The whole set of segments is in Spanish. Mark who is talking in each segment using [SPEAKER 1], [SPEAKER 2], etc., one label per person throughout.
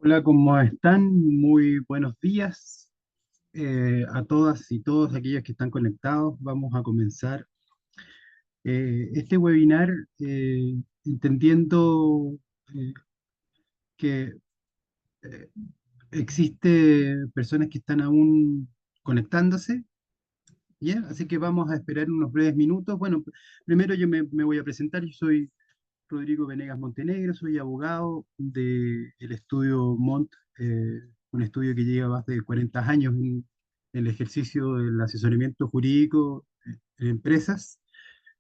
[SPEAKER 1] Hola, ¿cómo están? Muy buenos días a todas y todos aquellos que están conectados. Vamos a comenzar este webinar entendiendo eh, que eh, existe personas que están aún conectándose, ¿ya? Así que vamos a esperar unos breves minutos. Bueno, primero yo me voy a presentar. Yo soy Rodrigo Venegas Montenegro, soy abogado del estudio Mont, un estudio que lleva más de 40 años en el ejercicio del asesoramiento jurídico en empresas.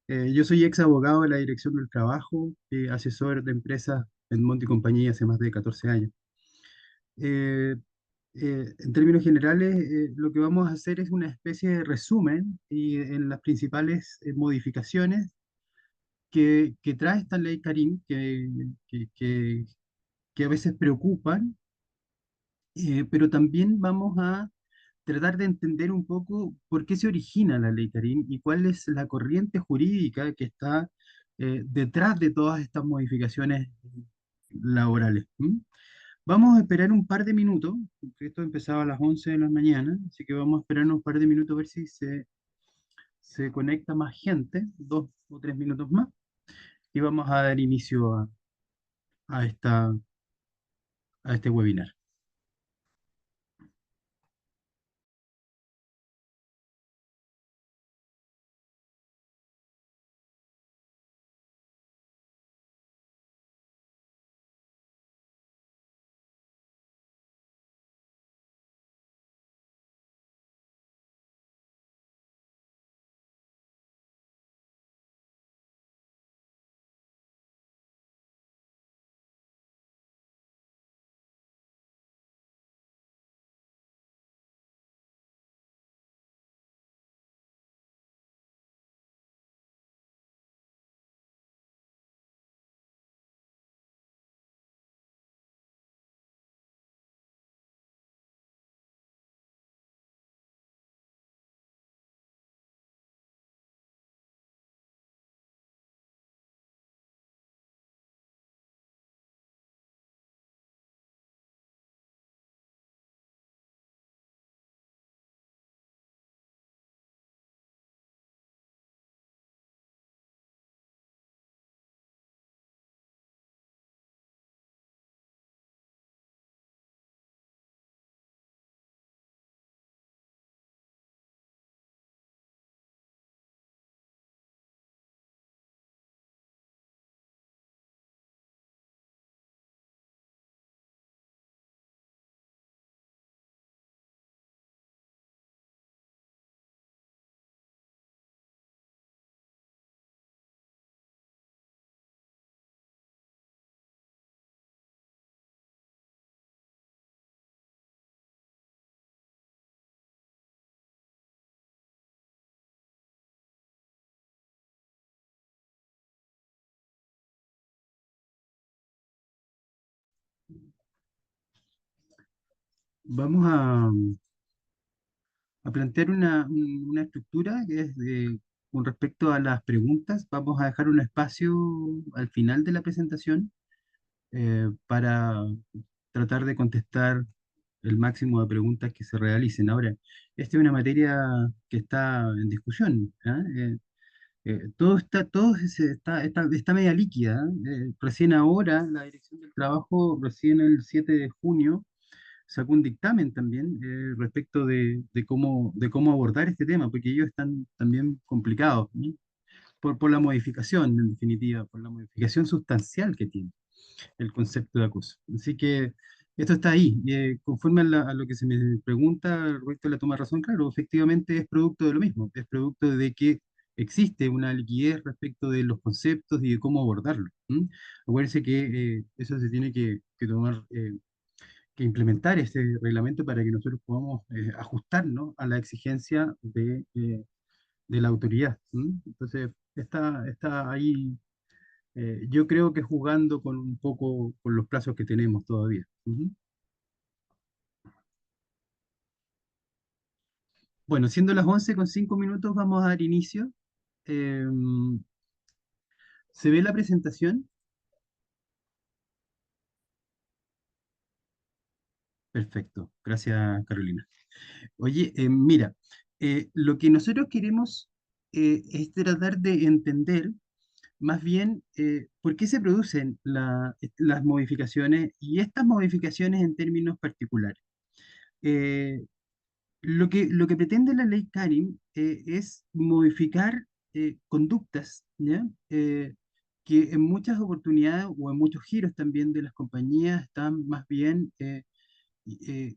[SPEAKER 1] Yo soy ex abogado de la Dirección del Trabajo, asesor de empresas en Montt y compañía hace más de 14 años. Eh, en términos generales, lo que vamos a hacer es una especie de resumen y en las principales modificaciones que trae esta ley Karim, que, que- que a veces preocupan, pero también vamos a tratar de entender un poco por qué se origina la ley Karim y cuál es la corriente jurídica que está detrás de todas estas modificaciones laborales. ¿M? Vamos a esperar un par de minutos, porque esto empezaba a las 11 de la mañana, así que vamos a esperar un par de minutos a ver si se conecta más gente, 2 o 3 minutos más, y vamos a dar inicio a a este webinar. Vamos a plantear una estructura que es con respecto a las preguntas. Vamos a dejar un espacio al final de la presentación para tratar de contestar el máximo de preguntas que se realicen. Ahora, esta es una materia que está en discusión. ¿Ah? Todo está media líquida. Recién ahora, la Dirección del Trabajo, recién el 7 de junio, sacó un dictamen también respecto de cómo abordar este tema, porque ellos están también complicados, ¿no? Por la modificación, en definitiva, por la modificación sustancial que tiene el concepto de acoso. Así que esto está ahí. Conforme a lo que se me pregunta respecto a la toma de razón, claro, efectivamente es producto de lo mismo, es producto de que existe una liquidez respecto de los conceptos y de cómo abordarlo. ¿M? Acuérdense que eso se tiene que tomar que implementar ese reglamento para que nosotros podamos ajustarnos a la exigencia de la autoridad. ¿M? Entonces, está ahí, yo creo que jugando con un poco con los plazos que tenemos todavía. Ujú. Bueno, siendo las 11:05, vamos a dar inicio. Eh, ¿Se ve la presentación? Perfecto. Gracias, Carolina. Oye, mira, lo que nosotros queremos es tratar de entender más bien por qué se producen las modificaciones y estas modificaciones en términos particulares. Eh, lo que pretende la ley Karim es modificar conductas, ¿ya? Que en muchas oportunidades o en muchos giros también de las compañías están más bien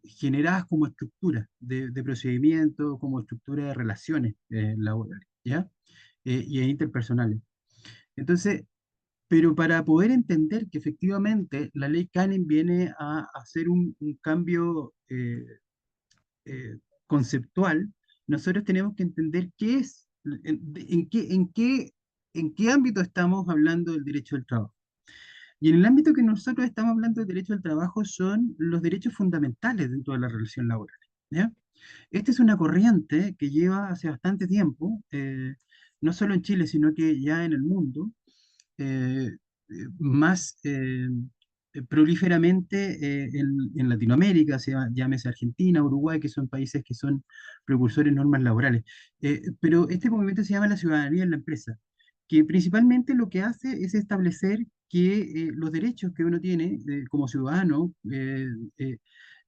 [SPEAKER 1] generadas como estructuras de procedimiento, como estructura de relaciones laborales, ¿ya? Y interpersonales. Entonces, pero para poder entender que efectivamente la ley Canning viene a hacer un cambio eh, conceptual, nosotros tenemos que entender qué es, en qué ámbito estamos hablando del derecho al trabajo. Y en el ámbito que nosotros estamos hablando del derecho al trabajo son los derechos fundamentales dentro de la relación laboral. ¿Ya? Esta es una corriente que lleva hace bastante tiempo, no solo en Chile, sino que ya en el mundo, eh, más prolíferamente en Latinoamérica, llámese Argentina, Uruguay, que son países que son precursores de normas laborales. Pero este movimiento se llama la ciudadanía en la empresa, que principalmente lo que hace es establecer que los derechos que uno tiene como ciudadano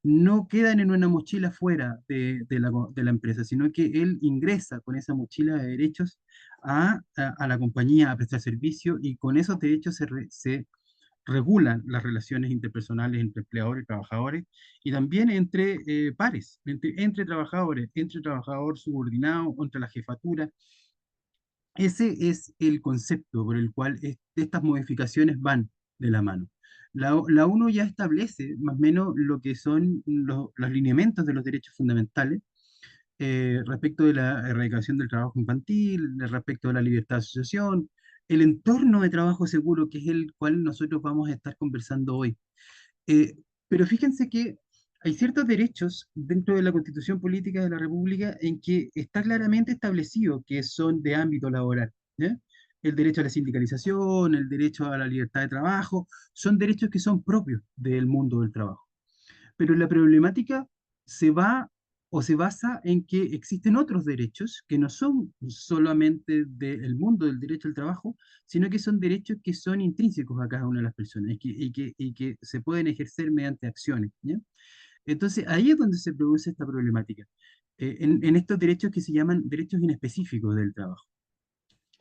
[SPEAKER 1] no quedan en una mochila fuera de la empresa, sino que él ingresa con esa mochila de derechos a la compañía a prestar servicio y con esos derechos se regulan las relaciones interpersonales entre empleadores y trabajadores y también entre pares, entre trabajador subordinado, entre la jefatura. Ese es el concepto por el cual estas modificaciones van de la mano. La ONU ya establece más o menos lo que son los lineamientos de los derechos fundamentales respecto de la erradicación del trabajo infantil, respecto de la libertad de asociación, el entorno de trabajo seguro, que es el cual nosotros vamos a estar conversando hoy. Eh, pero fíjense que hay ciertos derechos dentro de la Constitución Política de la República en que está claramente establecido que son de ámbito laboral. ¿Ya? El derecho a la sindicalización, el derecho a la libertad de trabajo, son derechos que son propios del mundo del trabajo. Pero la problemática se va o se basa en que existen otros derechos que no son solamente del mundo del derecho al trabajo, sino que son derechos que son intrínsecos a cada una de las personas y que se pueden ejercer mediante acciones. ¿Ya? Entonces, ahí es donde se produce esta problemática, en estos derechos que se llaman derechos inespecíficos del trabajo.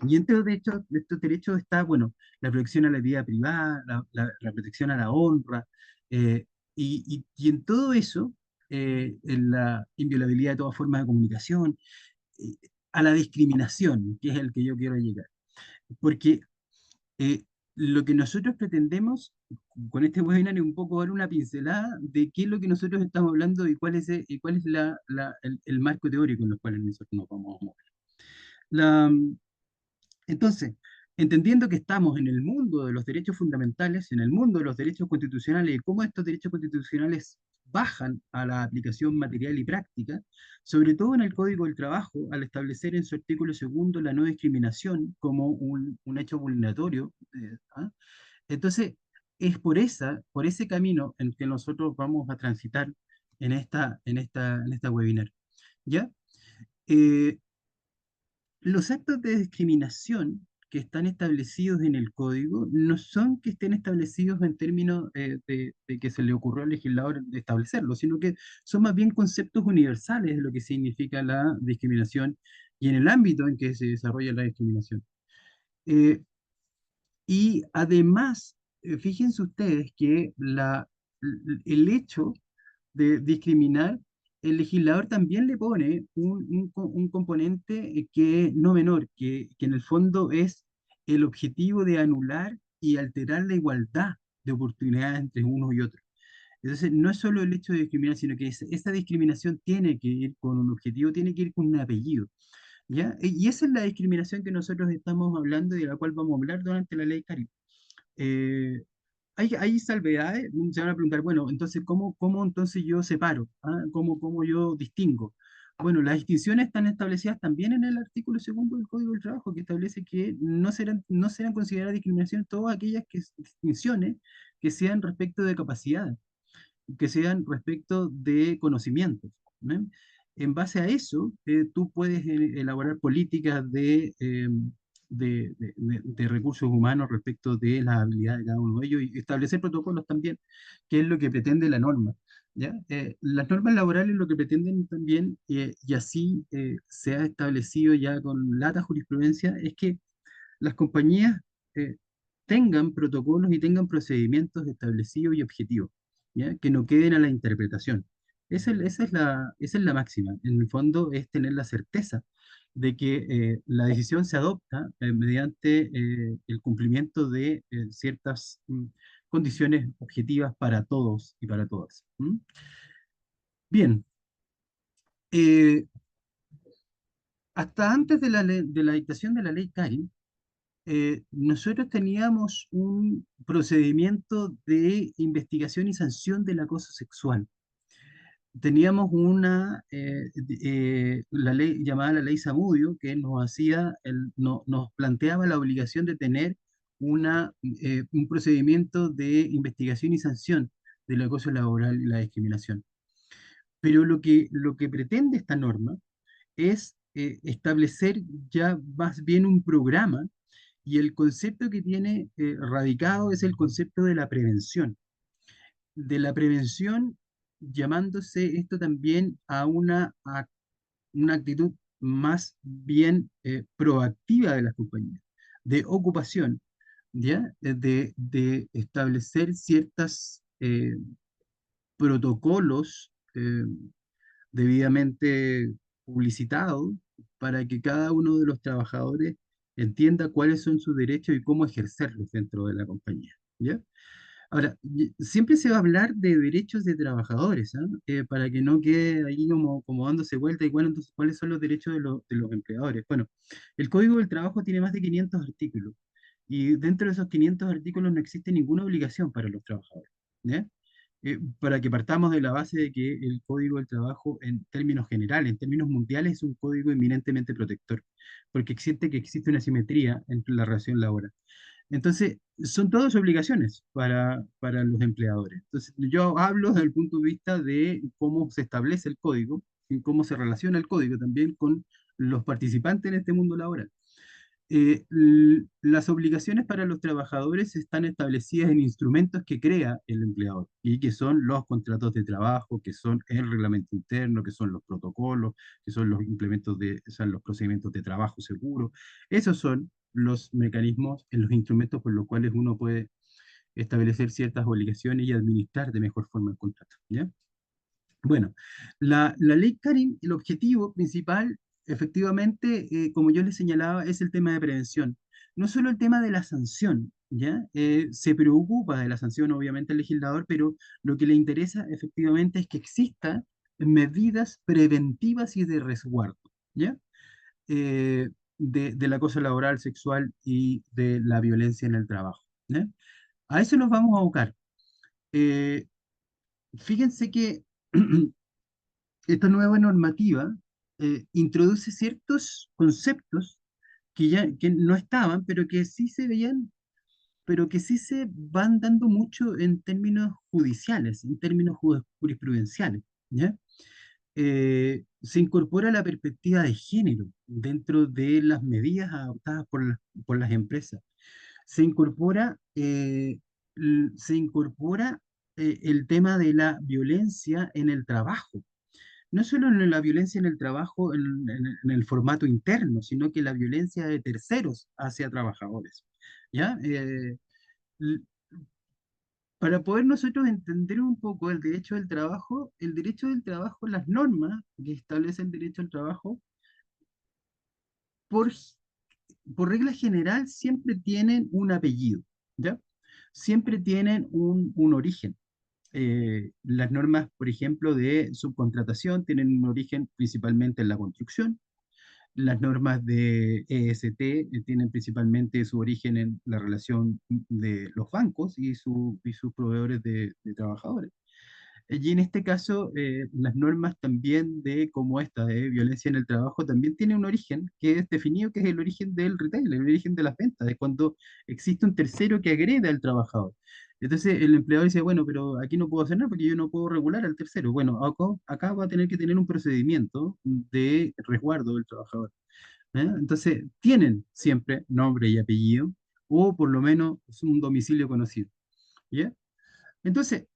[SPEAKER 1] Y entre los derechos, de estos derechos está, bueno, la protección a la vida privada, la protección a la honra, eh, y en todo eso, en la inviolabilidad de todas formas de comunicación, eh, a la discriminación, que es el que yo quiero llegar. Porque eh, lo que nosotros pretendemos con este webinar es un poco dar una pincelada de qué es lo que nosotros estamos hablando y cuál es el marco teórico en el cual nosotros nos vamos a mover. La, entonces, entendiendo que estamos en el mundo de los derechos fundamentales, en el mundo de los derechos constitucionales y cómo estos derechos constitucionales bajan a la aplicación material y práctica, sobre todo en el Código del Trabajo, al establecer en su artículo segundo la no discriminación como un hecho vulneratorio, ¿ah? Entonces, es por ese camino en que nosotros vamos a transitar en esta webinar. ¿Ya? Eh, los actos de discriminación que están establecidos en el código no son que estén establecidos en términos de que se le ocurrió al legislador establecerlo, sino que son más bien conceptos universales de lo que significa la discriminación y en el ámbito en que se desarrolla la discriminación. Eh, y además, fíjense ustedes que el hecho de discriminar, el legislador también le pone un componente que no menor, que en el fondo es el objetivo de anular y alterar la igualdad de oportunidades entre unos y otros. Entonces, no es solo el hecho de discriminar, sino que esa discriminación tiene que ir con un objetivo, tiene que ir con un apellido. ¿Ya? Y esa es la discriminación que nosotros estamos hablando y de la cual vamos a hablar durante la ley Cari. Eh, hay salvedades, se van a preguntar, bueno, entonces, ¿cómo entonces yo separo? ¿Ah? ¿Cómo yo distingo? Bueno, las distinciones están establecidas también en el artículo segundo del Código del Trabajo, que establece que no serán consideradas discriminación todas aquellas distinciones que sean respecto de capacidades. que sean respecto de conocimientos, ¿no? En base a eso, tú puedes elaborar políticas de recursos humanos respecto de las habilidades de cada uno de ellos y establecer protocolos también, que es lo que pretende la norma. ¿Ya? Las normas laborales lo que pretenden también, y así se ha establecido ya con lata jurisprudencia, es que las compañías eh, tengan protocolos y tengan procedimientos establecidos y objetivos, ¿ya? Que no queden a la interpretación. Esa es la máxima. En el fondo es tener la certeza de que la decisión se adopta mediante el cumplimiento de ciertas condiciones objetivas para todos y para todas. ¿M? Bien, eh, hasta antes de la dictación de la ley Carin, nosotros teníamos un procedimiento de investigación y sanción del acoso sexual. Teníamos la ley llamada la ley Zamudio, que nos planteaba la obligación de tener un procedimiento de investigación y sanción del acoso laboral y la discriminación. Pero lo que pretende esta norma es establecer ya más bien un programa y el concepto que tiene radicado es el concepto de la prevención, llamándose esto también a una actitud más bien proactiva de las compañías, de ocupación, ¿ya? De establecer ciertos protocolos debidamente publicitados para que cada uno de los trabajadores entienda cuáles son sus derechos y cómo ejercerlos dentro de la compañía. ¿Ya? Ahora, siempre se va a hablar de derechos de trabajadores, ¿ah? Para que no quede ahí como dándose vuelta y bueno, entonces, ¿cuáles son los derechos de los empleadores? Bueno, el Código del Trabajo tiene más de 500 artículos y dentro de esos 500 artículos no existe ninguna obligación para los trabajadores. ¿Ya? Para que partamos de la base de que el Código del Trabajo, en términos generales, en términos mundiales, es un código eminentemente protector, porque existe una simetría entre la relación laboral. Entonces, son todas obligaciones para los empleadores. Entonces, yo hablo desde el punto de vista de cómo se establece el código y cómo se relaciona el código también con los participantes en este mundo laboral. Las obligaciones para los trabajadores están establecidas en instrumentos que crea el empleador y que son los contratos de trabajo, que son el reglamento interno, que son los protocolos, que son los implementos o sea, los procedimientos de trabajo seguro. Esos son los mecanismos, en los instrumentos por los cuales uno puede establecer ciertas obligaciones y administrar de mejor forma el contrato. ¿Ya? Bueno, la ley Karin, el objetivo principal, efectivamente, como yo les señalaba, es el tema de prevención. No solo el tema de la sanción, ¿ya? Se preocupa de la sanción, obviamente, el legislador, pero lo que le interesa efectivamente es que existan medidas preventivas y de resguardo, ¿ya? Del acoso laboral, sexual y de la violencia en el trabajo, ¿ya? A eso nos vamos a abocar. Eh, Fíjense que esta nueva normativa introduce ciertos conceptos que no estaban, pero que sí se veían, pero que sí se van dando mucho en términos judiciales, en términos jurisprudenciales, ¿ya? Se incorpora la perspectiva de género dentro de las medidas adoptadas por las empresas. Se incorpora, el tema de la violencia en el trabajo, no solo en la violencia en el trabajo en el formato interno, sino que la violencia de terceros hacia trabajadores. ¿Ya? L- para poder nosotros entender un poco el derecho del trabajo, las normas que establecen el derecho al trabajo, por, por regla general, siempre tienen un apellido, ¿ya? Siempre tienen un origen. Las normas, por ejemplo, de subcontratación tienen un origen principalmente en la construcción. Las normas de EST tienen principalmente su origen en la relación de los bancos y sus proveedores de trabajadores. Y en este caso, las normas también de como esta de violencia en el trabajo también tienen un origen que es definido, que es el origen del retail, el origen de las ventas, de cuando existe un tercero que agrede al trabajador. Entonces el empleador dice, bueno, pero aquí no puedo hacer nada porque yo no puedo regular al tercero. Bueno, acá va a tener que tener un procedimiento de resguardo del trabajador. Entonces tienen siempre nombre y apellido o por lo menos un domicilio conocido. ¿Ya? Entonces,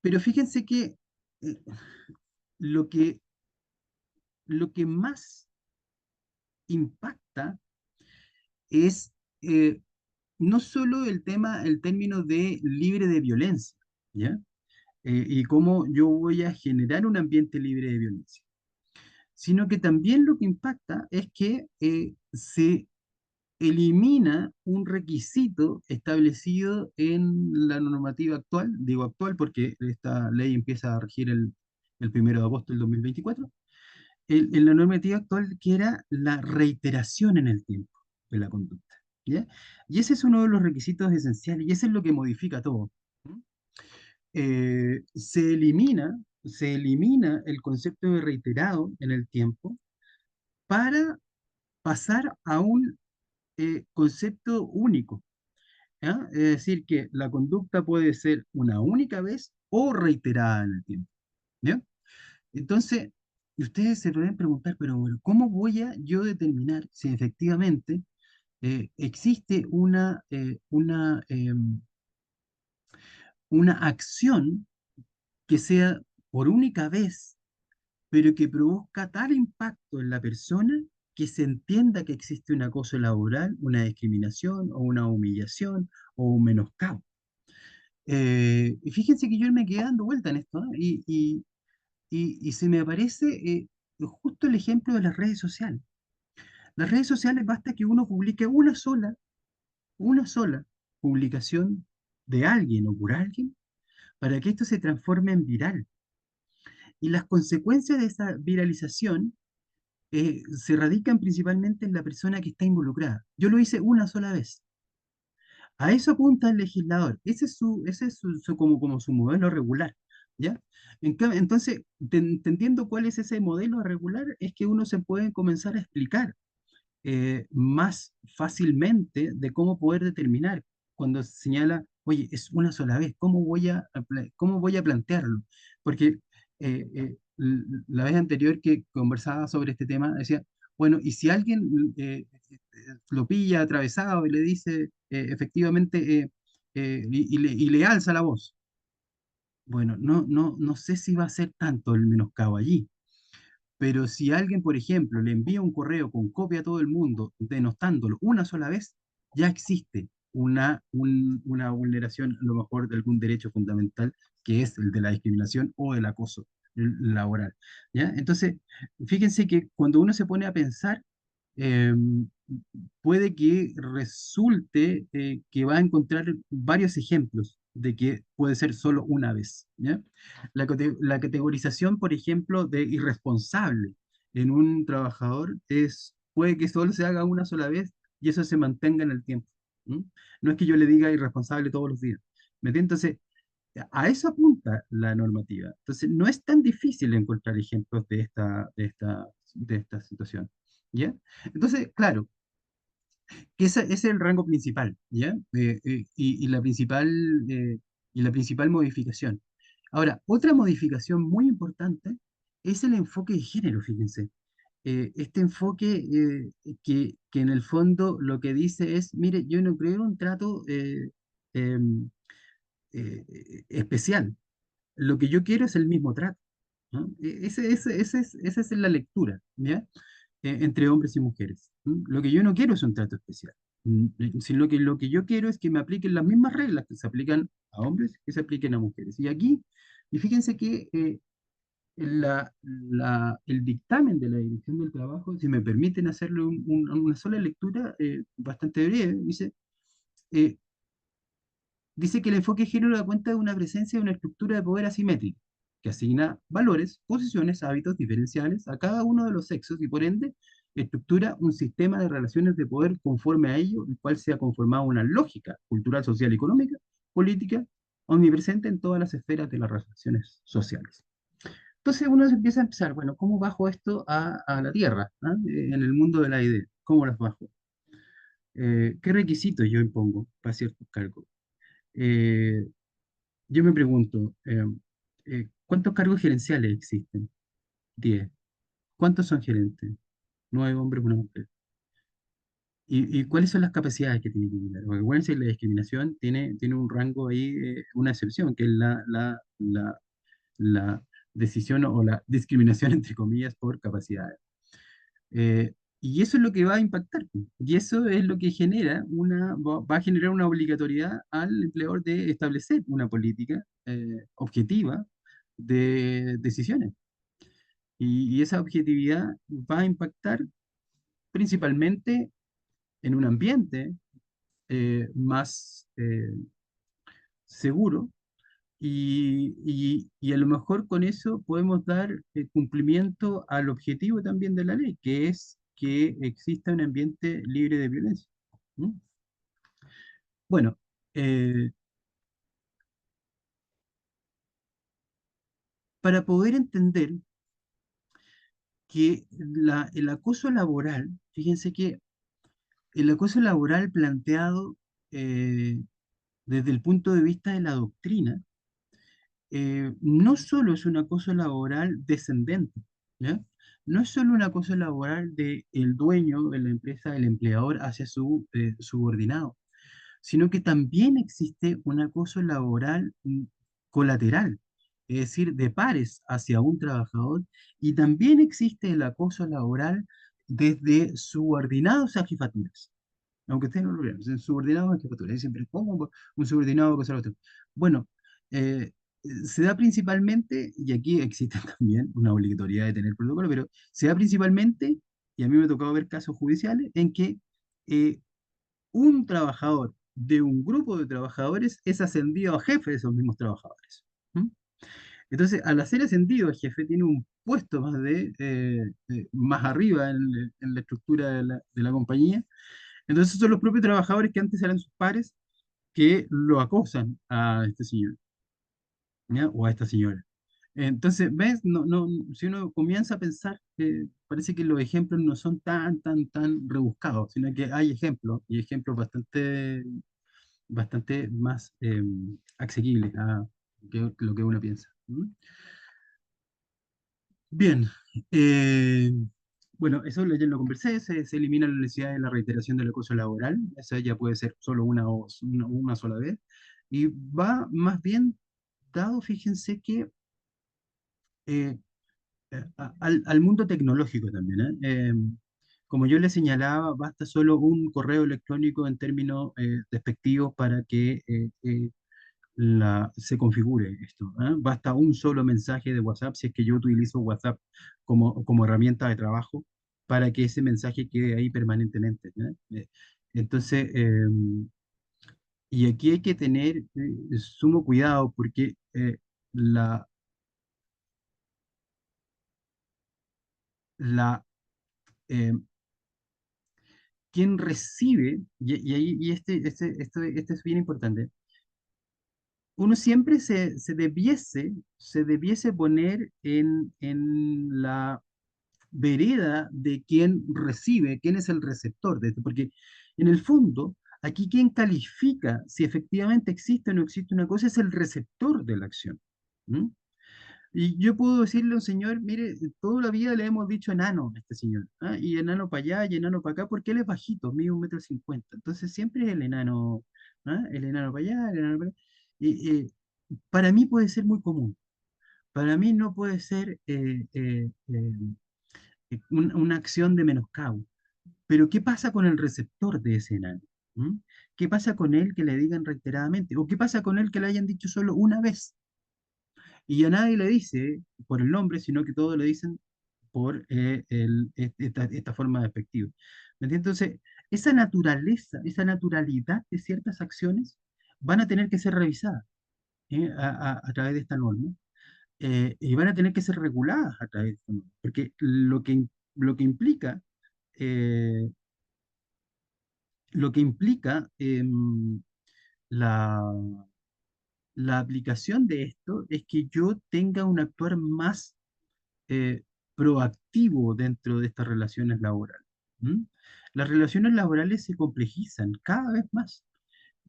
[SPEAKER 1] pero fíjense que eh, lo que, lo que más impacta es no solo el tema, el término de libre de violencia, ¿ya? Y cómo yo voy a generar un ambiente libre de violencia, sino que también lo que impacta es que se elimina un requisito establecido en la normativa actual, digo actual porque esta ley empieza a regir el 1 de agosto del 2024, en la normativa actual que era la reiteración en el tiempo de la conducta. ¿Ya? Y ese es uno de los requisitos esenciales y ese es lo que modifica todo. ¿Mm? Se elimina el concepto de reiterado en el tiempo para pasar a un concepto único. ¿Ya? Es decir, que la conducta puede ser una única vez o reiterada en el tiempo. ¿Ya? Entonces, ustedes se pueden preguntar, pero bueno, ¿cómo voy a yo determinar si efectivamente existe una acción que sea por única vez, pero que produzca tal impacto en la persona que se entienda que existe un acoso laboral, una discriminación o una humillación o un menoscabo? Y fíjense que yo me quedé dando vuelta en esto, ¿no? Y se me aparece justo el ejemplo de las redes sociales. Las redes sociales basta que uno publique una sola publicación de alguien o por alguien para que esto se transforme en viral. Y las consecuencias de esa viralización se radican principalmente en la persona que está involucrada. Yo lo hice una sola vez. A eso apunta el legislador. Ese es como su modelo regular. ¿Ya? Entonces, entendiendo cuál es ese modelo regular, es que uno se puede comenzar a explicar más fácilmente de cómo poder determinar cuando se señala, oye, es una sola vez, cómo voy a plantearlo? Porque la vez anterior que conversaba sobre este tema, decía, bueno, y si alguien lo pilla atravesado y le dice efectivamente, y le alza la voz, bueno, no sé si va a ser tanto el menoscabo allí. Pero si alguien, por ejemplo, le envía un correo con copia a todo el mundo, denostándolo una sola vez, ya existe una vulneración, a lo mejor, de algún derecho fundamental, que es el de la discriminación o el acoso laboral. ¿Ya? Entonces, fíjense que cuando uno se pone a pensar, eh, puede que resulte que va a encontrar varios ejemplos de que puede ser solo una vez. ¿Ya? La categorización, por ejemplo, de irresponsable en un trabajador puede que solo se haga una sola vez y eso se mantenga en el tiempo. ¿M? No es que yo le diga irresponsable todos los días. ¿Me entiendes? Entonces, a eso apunta la normativa. Entonces, no es tan difícil encontrar ejemplos de esta situación. ¿Ya? Entonces, claro, que ese es el rango principal, ¿ya? Y la principal modificación. Ahora, otra modificación muy importante es el enfoque de género, fíjense. Este enfoque que en el fondo lo que dice es, mire, yo no creo un trato em, especial. Lo que yo quiero es el mismo trato. ¿No? Esa es la lectura, ¿ya? Entre hombres y mujeres. ¿M? Lo que yo no quiero es un trato especial, sino que lo que yo quiero es que me apliquen las mismas reglas que se aplican a hombres, que se apliquen a mujeres. Y fíjense que el dictamen de la Dirección del Trabajo, si me permiten hacerle una sola lectura bastante breve, eh, dice que el enfoque de género da cuenta de una presencia de una estructura de poder asimétrica, que asigna valores, posiciones, hábitos diferenciales a cada uno de los sexos y por ende estructura un sistema de relaciones de poder conforme a ello, el cual se ha conformado una lógica cultural, social, económica, política, omnipresente en todas las esferas de las relaciones sociales. Entonces uno se empieza a empezar, bueno, ¿cómo bajo esto a la tierra? ¿Ah? En el mundo de la idea, ¿cómo las bajo? ¿Qué requisitos yo impongo para ciertos cargos? Eh, yo me pregunto, ¿cuántos cargos gerenciales existen? 10. ¿Cuántos son gerentes? 9 hombres, una mujer. ¿Y cuáles son las capacidades que tiene que tener? Porque acuérdense que la discriminación tiene un rango ahí, una excepción, que es la decisión o la discriminación, entre comillas, por capacidades. Y eso es lo que va a impactar, pues. Y eso es lo que va a generar una obligatoriedad al empleador de establecer una política objetiva de decisiones. Y esa objetividad va a impactar principalmente en un ambiente más seguro y a lo mejor con eso podemos dar cumplimiento al objetivo también de la ley, que es que exista un ambiente libre de violencia. ¿Mm? Bueno, eh, para poder entender que el acoso laboral, fíjense que el acoso laboral planteado eh, desde el punto de vista de la doctrina, no solo es un acoso laboral descendente, ¿ya? No es solo un acoso laboral del dueño de la empresa, el empleador hacia su subordinado, sino que también existe un acoso laboral colateral, es decir, de pares hacia un trabajador, y también existe el acoso laboral desde subordinados a jefaturas. Aunque ustedes no lo vean, subordinados a jefaturas. Dicen, pero ¿cómo un subordinado acosar a otro? Bueno, eh, se da principalmente, y aquí existe también una obligatoriedad de tener protocolo, pero se da principalmente, y a mí me ha tocado ver casos judiciales, en que eh, un trabajador de un grupo de trabajadores es ascendido a jefe de esos mismos trabajadores. ¿Mm? Entonces, al ser ascendido, el jefe tiene un puesto más arriba en la estructura de la compañía. Entonces, son los propios trabajadores que antes eran sus pares que lo acosan a este señor, ¿ya? O a esta señora. Entonces, ¿ves? Si uno comienza a pensar, parece que los ejemplos no son tan rebuscados, sino que hay ejemplos, y ejemplos bastante más asequibles a lo que uno piensa. ¿Mm? Bien, eh, bueno, eso ya lo conversé, se elimina la necesidad de la reiteración del acoso laboral, esa ya puede ser solo una sola vez, y va más bien dado, fíjense que eh, al mundo tecnológico también, ¿eh? Como yo le señalaba, basta solo un correo electrónico en términos despectivos para que se configure esto, ¿eh? Basta un solo mensaje de WhatsApp, si es que yo utilizo WhatsApp como herramienta de trabajo, para que ese mensaje quede ahí permanentemente, ¿eh? Entonces, y aquí hay que tener sumo cuidado porque la, la, eh, quien recibe, este es bien importante, uno siempre se debiese poner en la vereda de quien recibe, quién es el receptor de esto, porque en el fondo, aquí quien califica si efectivamente existe o no existe una cosa es el receptor de la acción. ¿Mm? Y yo puedo decirle a un señor, mire, toda la vida le hemos dicho enano a este señor, ¿ah? Y enano para allá y enano para acá, porque él es bajito, mide 1,50 m. Entonces siempre es el enano, ¿ah? El enano para allá, el enano para acá. Y, para mí puede ser muy común. Para mí no puede ser una acción de menoscabo. Pero ¿qué pasa con el receptor de ese enano? ¿Mm? ¿Qué pasa con él que le digan reiteradamente? ¿O qué pasa con él que le hayan dicho solo una vez? Y a nadie le dice por el nombre, sino que todos le dicen por esta forma despectiva. ¿Me entiendes? Entonces, esa naturaleza, esa naturalidad de ciertas acciones van a tener que ser revisadas a través de esta norma y van a tener que ser reguladas a través de esta norma, porque lo que implica, eh, la, la aplicación de esto es que yo tenga un actuar más eh, proactivo dentro de estas relaciones laborales. ¿M? Las relaciones laborales se complejizan cada vez más,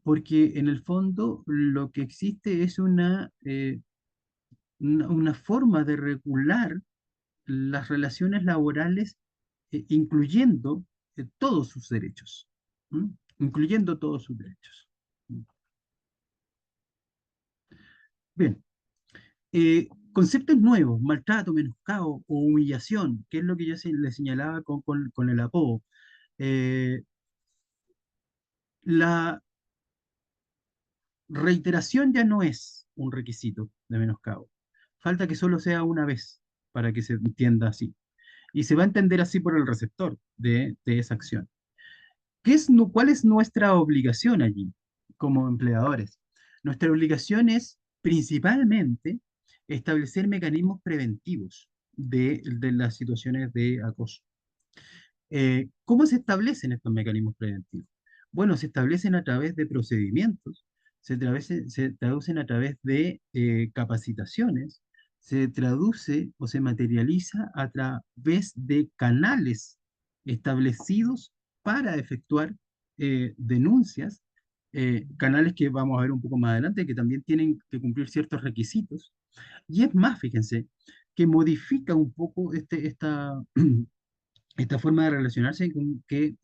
[SPEAKER 1] porque en el fondo lo que existe es una forma de regular las relaciones laborales, incluyendo todos sus derechos, ¿m? Incluyendo todos sus derechos. Bien, conceptos nuevos, maltrato, menoscabo o humillación, que es lo que yo le señalaba con el apodo. Eh, la reiteración ya no es un requisito de menoscabo. Falta que solo sea una vez para que se entienda así. Y se va a entender así por el receptor de esa acción. ¿Cuál es nuestra obligación allí como empleadores? Nuestra obligación es principalmente establecer mecanismos preventivos de las situaciones de acoso. ¿Cómo se establecen estos mecanismos preventivos? Bueno, se establecen a través de procedimientos, se traducen a través de capacitaciones, se traduce o se materializa a través de canales establecidos para efectuar denuncias, canales que vamos a ver un poco más adelante, que también tienen que cumplir ciertos requisitos. Y es más, fíjense, que modifica un poco esta forma de relacionarse que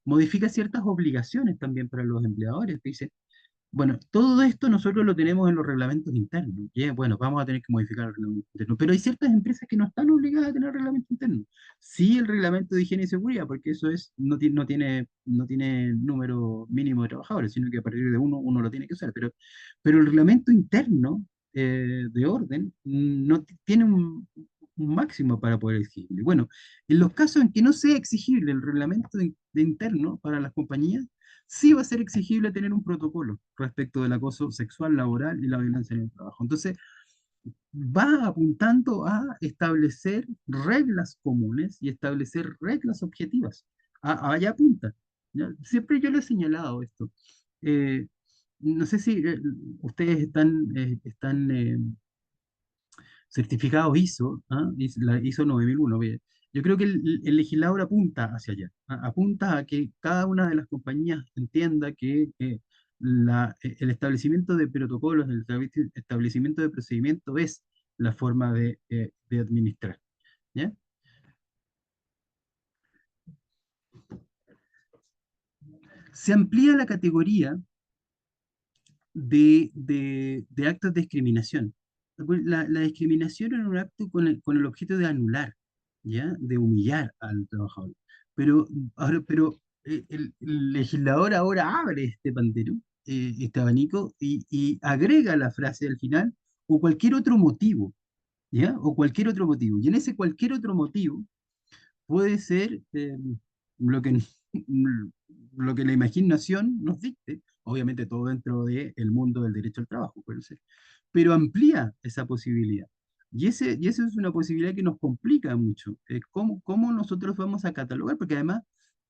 [SPEAKER 1] modifica ciertas obligaciones también para los empleadores. Dice, bueno, todo esto nosotros lo tenemos en los reglamentos internos. Y bueno, vamos a tener que modificar el reglamento interno. Pero hay ciertas empresas que no están obligadas a tener reglamento interno. Sí, el reglamento de higiene y seguridad, porque eso no tiene número mínimo de trabajadores, sino que a partir de uno lo tiene que usar. Pero el reglamento interno de orden no tiene un máximo para poder exigirle. Bueno, en los casos en que no sea exigible el reglamento de interno para las compañías, sí va a ser exigible tener un protocolo respecto del acoso sexual, laboral y la violencia en el trabajo. Entonces, va apuntando a establecer reglas comunes y establecer reglas objetivas. Allá apunta. ¿Ya? Siempre yo le he señalado esto. Eh, no sé si ustedes están certificados ISO, ¿ah? La ISO 9001. Yo creo que el legislador apunta hacia allá, apunta a que cada una de las compañías entienda que el establecimiento de protocolos, el establecimiento de procedimientos es la forma de administrar. ¿Ya? Se amplía la categoría de actos de discriminación. La discriminación era un acto con el objeto de anular, ¿ya? De humillar al trabajador. Pero el legislador ahora abre este pandero, este abanico, y agrega la frase al final, o cualquier otro motivo, ¿ya? O cualquier otro motivo. Y en ese cualquier otro motivo puede ser lo que, lo que la imaginación nos dicte, obviamente todo dentro del mundo del derecho al trabajo, puede ser, pero amplía esa posibilidad. Y eso es una posibilidad que nos complica mucho. ¿Cómo nosotros vamos a catalogar? Porque además,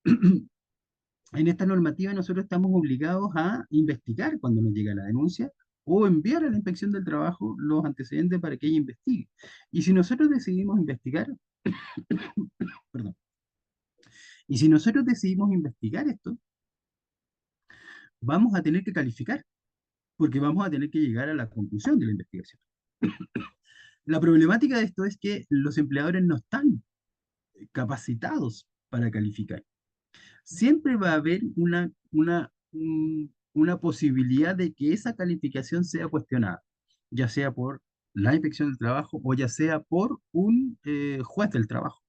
[SPEAKER 1] en esta normativa nosotros estamos obligados a investigar cuando nos llega la denuncia o enviar a la inspección del trabajo los antecedentes para que ella investigue. Y si nosotros decidimos investigar, perdón, y si nosotros decidimos investigar esto, vamos a tener que calificar, porque vamos a tener que llegar a la conclusión de la investigación. La problemática de esto es que los empleadores no están capacitados para calificar. Siempre va a haber una posibilidad de que esa calificación sea cuestionada, ya sea por la inspección del trabajo o ya sea por un juez del trabajo.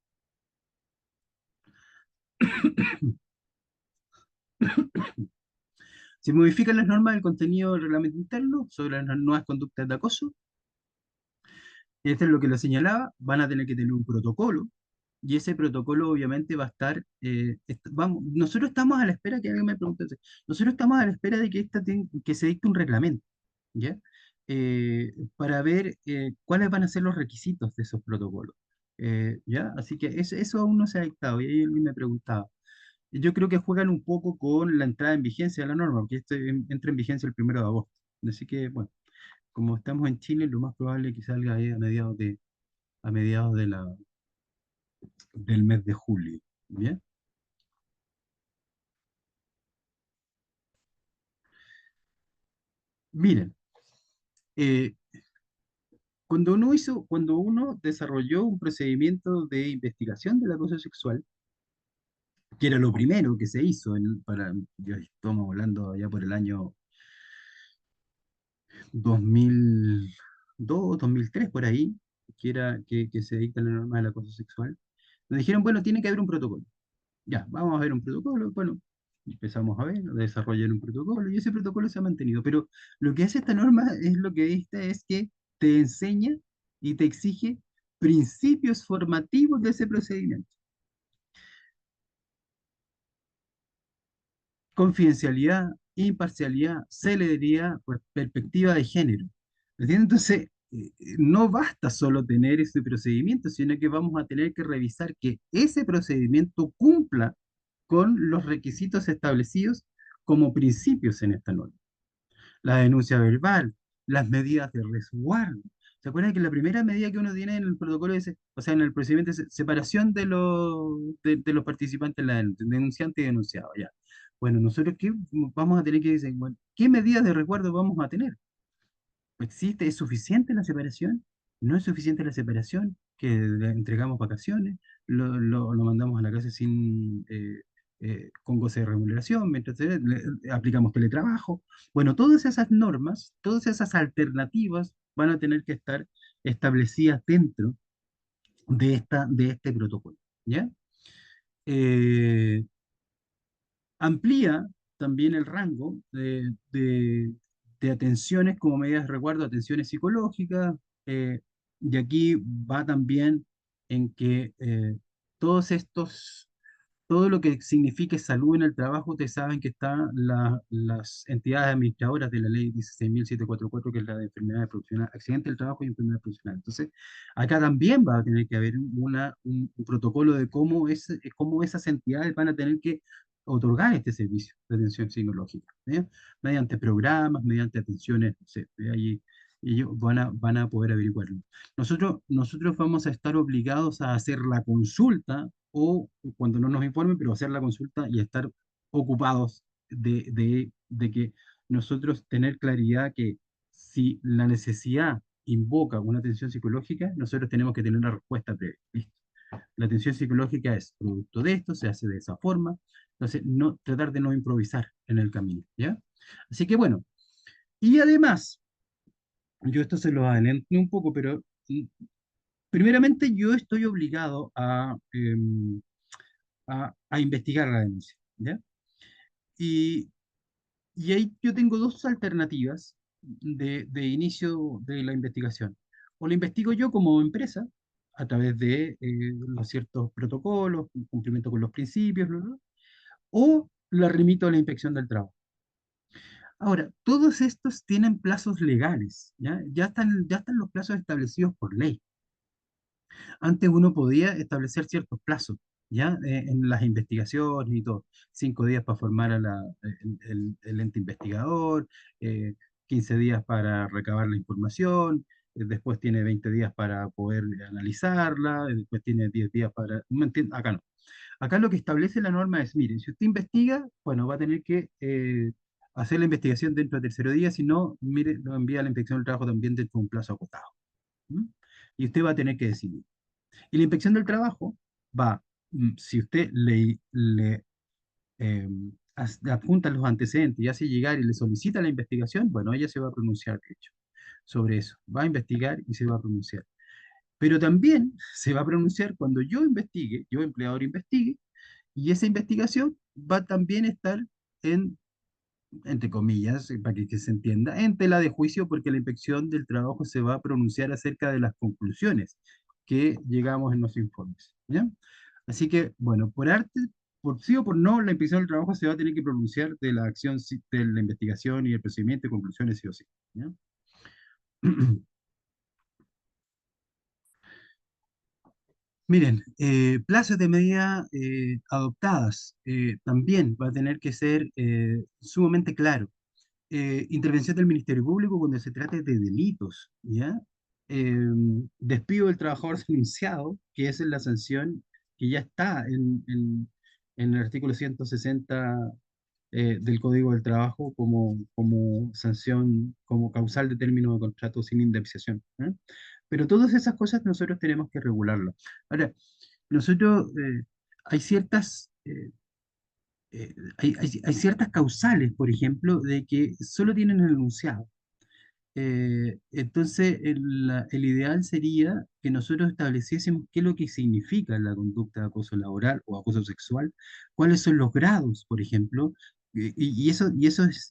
[SPEAKER 1] Se modifican las normas del contenido del reglamento interno sobre las nuevas conductas de acoso. Esto es lo que lo señalaba, van a tener que tener un protocolo y ese protocolo obviamente va a estar, nosotros estamos a la espera, que alguien me pregunte, nosotros estamos a la espera de que se dicte un reglamento, ¿ya? Para ver cuáles van a ser los requisitos de esos protocolos, ¿ya? Así que eso aún no se ha dictado y ahí alguien me preguntaba. Yo creo que juegan un poco con la entrada en vigencia de la norma, porque esto entra en vigencia el 1 de agosto. Así que, bueno, como estamos en Chile, lo más probable es que salga ahí a mediados del mes de julio. ¿Bien? Miren, eh, cuando uno desarrolló un procedimiento de investigación del acoso sexual, que era lo primero que se hizo ya estamos hablando ya por el año 2002, 2003, por ahí, que se dicta la norma del acoso sexual, nos dijeron, bueno, tiene que haber un protocolo. Ya, vamos a ver un protocolo. Bueno, empezamos a ver, a desarrollar un protocolo y ese protocolo se ha mantenido. Pero lo que hace esta norma es lo que diste es que te enseña y te exige principios formativos de ese procedimiento. Confidencialidad, imparcialidad, celeridad, pues, perspectiva de género. ¿Entiendes? Entonces, no basta solo tener ese procedimiento, sino que vamos a tener que revisar que ese procedimiento cumpla con los requisitos establecidos como principios en esta norma. La denuncia verbal, las medidas de resguardo. ¿Se acuerdan que la primera medida que uno tiene en el protocolo es, o sea, en el procedimiento es separación de los participantes, la denunciante y denunciado, ya? Bueno, nosotros qué vamos a tener que decir, bueno, ¿qué medidas de resguardo vamos a tener? ¿Existe? ¿Es suficiente la separación? ¿No es suficiente la separación? Que le entregamos vacaciones, lo mandamos a la casa con goce de remuneración, mientras aplicamos teletrabajo. Bueno, todas esas normas, todas esas alternativas van a tener que estar establecidas dentro de este protocolo. ¿Ya? Eh, Amplía también el rango de atenciones como medidas de resguardo, atenciones psicológicas, y aquí va también en que todos estos todo lo que signifique salud en el trabajo, ustedes saben que están las entidades administradoras de la ley 16.744, que es la de enfermedades profesionales, accidente del trabajo y enfermedades profesionales. Entonces, acá también va a tener que haber un protocolo de cómo esas entidades van a tener que otorgar este servicio de atención psicológica, ¿eh? Mediante programas, mediante atenciones, no sé, ahí ellos van a poder averiguarlo. Nosotros vamos a estar obligados a hacer la consulta o cuando no nos informen, pero hacer la consulta y estar ocupados de que nosotros tener claridad que si la necesidad invoca una atención psicológica, nosotros tenemos que tener una respuesta previa. ¿Listo? La atención psicológica es producto de esto, se hace de esa forma, entonces no, tratar de no improvisar en el camino, ¿ya? Así que bueno, y además, yo esto se lo adelanté un poco, pero primeramente yo estoy obligado a investigar la denuncia, ¿ya? Y, y ahí yo tengo dos alternativas de inicio de la investigación. O la investigo yo como empresa, a través de los ciertos protocolos, cumplimiento con los principios, bla, bla, o la remito a la inspección del trabajo. Ahora, todos estos tienen plazos legales, ¿ya? Ya están los plazos establecidos por ley. Antes uno podía establecer ciertos plazos, ¿ya? En las investigaciones y todo. 5 días para formar el ente investigador, eh, 15 días para recabar la información, después tiene 20 días para poder analizarla, después tiene 10 días para... No entiendo, acá no. Acá lo que establece la norma es, mire, si usted investiga, bueno, va a tener que hacer la investigación dentro del tercero día, si no, mire, lo envía a la inspección del trabajo también dentro de un plazo acotado. ¿M? Y usted va a tener que decidir. Y la inspección del trabajo va, si usted eh, adjunta los antecedentes y hace llegar y le solicita la investigación, bueno, ella se va a pronunciar, de hecho, sobre eso. Va a investigar y se va a pronunciar. Pero también se va a pronunciar cuando yo investigue, yo empleador investigue, y esa investigación va también a estar en, entre comillas, para que se entienda, en tela de juicio, porque la inspección del trabajo se va a pronunciar acerca de las conclusiones que llegamos en los informes. ¿Ya? Así que, bueno, por arte, por sí o por no, la inspección del trabajo se va a tener que pronunciar de la acción, de la investigación y el procedimiento y conclusiones, sí o sí. ¿Ya? Miren, plazos de medida adoptadas también va a tener que ser sumamente claro. Intervención del Ministerio Público cuando se trate de delitos, ¿ya? Eh, Despido del trabajador denunciado, que esa es la sanción que ya está en el artículo 160 del Código del Trabajo como sanción, como causal de término de contrato sin indemnización. ¿Eh? Pero todas esas cosas nosotros tenemos que regularlas. Ahora, nosotros, hay ciertas, hay ciertas causales, por ejemplo, de que solo tienen el enunciado. Entonces, el ideal sería que nosotros estableciésemos qué es lo que significa la conducta de acoso laboral o acoso sexual, cuáles son los grados, por ejemplo, y eso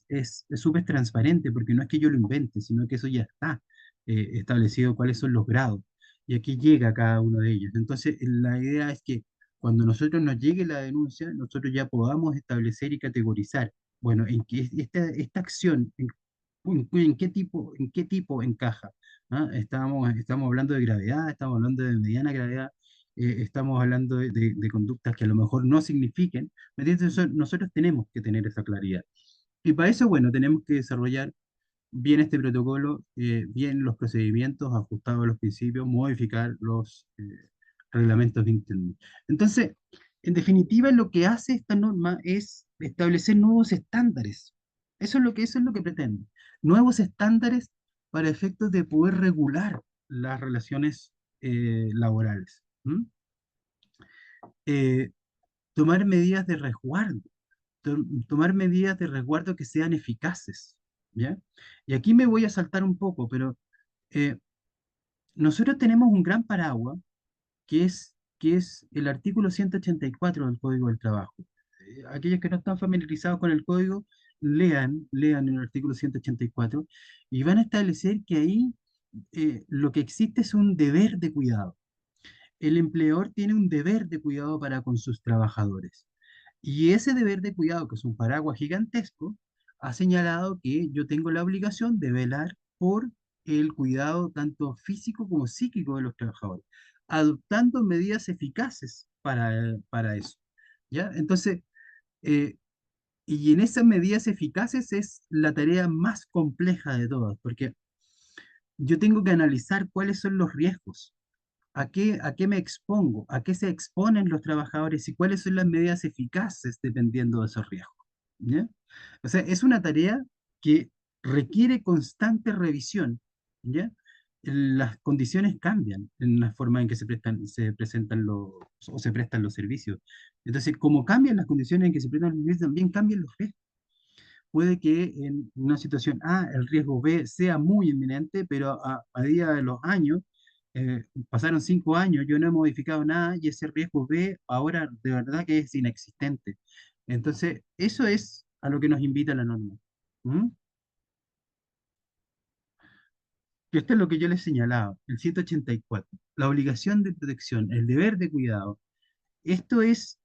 [SPEAKER 1] es súper transparente, porque no es que yo lo invente, sino que eso ya está establecido, cuáles son los grados, y aquí llega cada uno de ellos. Entonces, la idea es que cuando nosotros nos llegue la denuncia, nosotros ya podamos establecer y categorizar, bueno, en que esta acción, en qué tipo encaja? ¿Ah? Estamos hablando de gravedad, estamos hablando de mediana gravedad, estamos hablando de conductas que a lo mejor no signifiquen. ¿Me entiendes? Nosotros tenemos que tener esa claridad. Y para eso, bueno, tenemos que desarrollar bien este protocolo, bien los procedimientos ajustados a los principios, modificar los reglamentos internos. Entonces, en definitiva, lo que hace esta norma es establecer nuevos estándares. Eso es lo que pretende. Nuevos estándares para efectos de poder regular las relaciones laborales. ¿M? Eh, Tomar medidas de resguardo, tomar medidas de resguardo que sean eficaces. ¿Ya? Y aquí me voy a saltar un poco, pero eh, nosotros tenemos un gran paraguas que es el artículo 184 del Código del Trabajo. Aquellos que no están familiarizados con el código, lean el artículo 184 y van a establecer que ahí lo que existe es un deber de cuidado. El empleador tiene un deber de cuidado para con sus trabajadores. Y ese deber de cuidado, que es un paraguas gigantesco, ha señalado que yo tengo la obligación de velar por el cuidado tanto físico como psíquico de los trabajadores, adoptando medidas eficaces para eso. ¿Ya? Entonces, eh, y en esas medidas eficaces es la tarea más compleja de todas, porque yo tengo que analizar cuáles son los riesgos, a qué me expongo, a qué se exponen los trabajadores y cuáles son las medidas eficaces dependiendo de esos riesgos. ¿Ya? O sea, es una tarea que requiere constante revisión. ¿Ya? Las condiciones cambian en la forma en que se presentan o se prestan los servicios. Entonces, como cambian las condiciones en que se prestan los servicios, también cambian los riesgos. Puede que en una situación A el riesgo B sea muy inminente, pero a día de los años, pasaron 5 años, yo no he modificado nada y ese riesgo B ahora de verdad que es inexistente. Entonces, eso es a lo que nos invita la norma. ¿Mm? Y esto es lo que yo les señalaba, el 184, la obligación de protección, el deber de cuidado. Esto es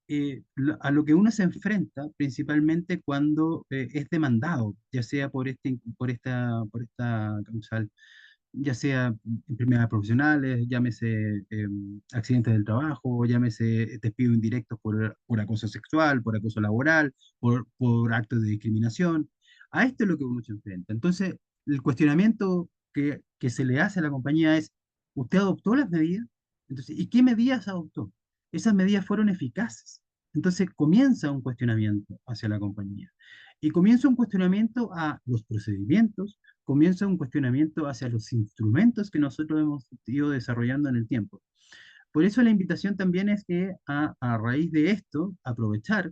[SPEAKER 1] a lo que uno se enfrenta principalmente cuando es demandado, ya sea por esta causal, ya sea enfermedades profesionales, llámese accidentes del trabajo, llámese despido indirecto por acoso sexual, por acoso laboral, por actos de discriminación. A esto es lo que uno se enfrenta. Entonces, el cuestionamiento que se le hace a la compañía es, ¿usted adoptó las medidas? Entonces, ¿y qué medidas adoptó? Esas medidas fueron eficaces. Entonces comienza un cuestionamiento hacia la compañía. Y comienza un cuestionamiento a los procedimientos, comienza un cuestionamiento hacia los instrumentos que nosotros hemos ido desarrollando en el tiempo. Por eso la invitación también es que a raíz de esto, aprovechar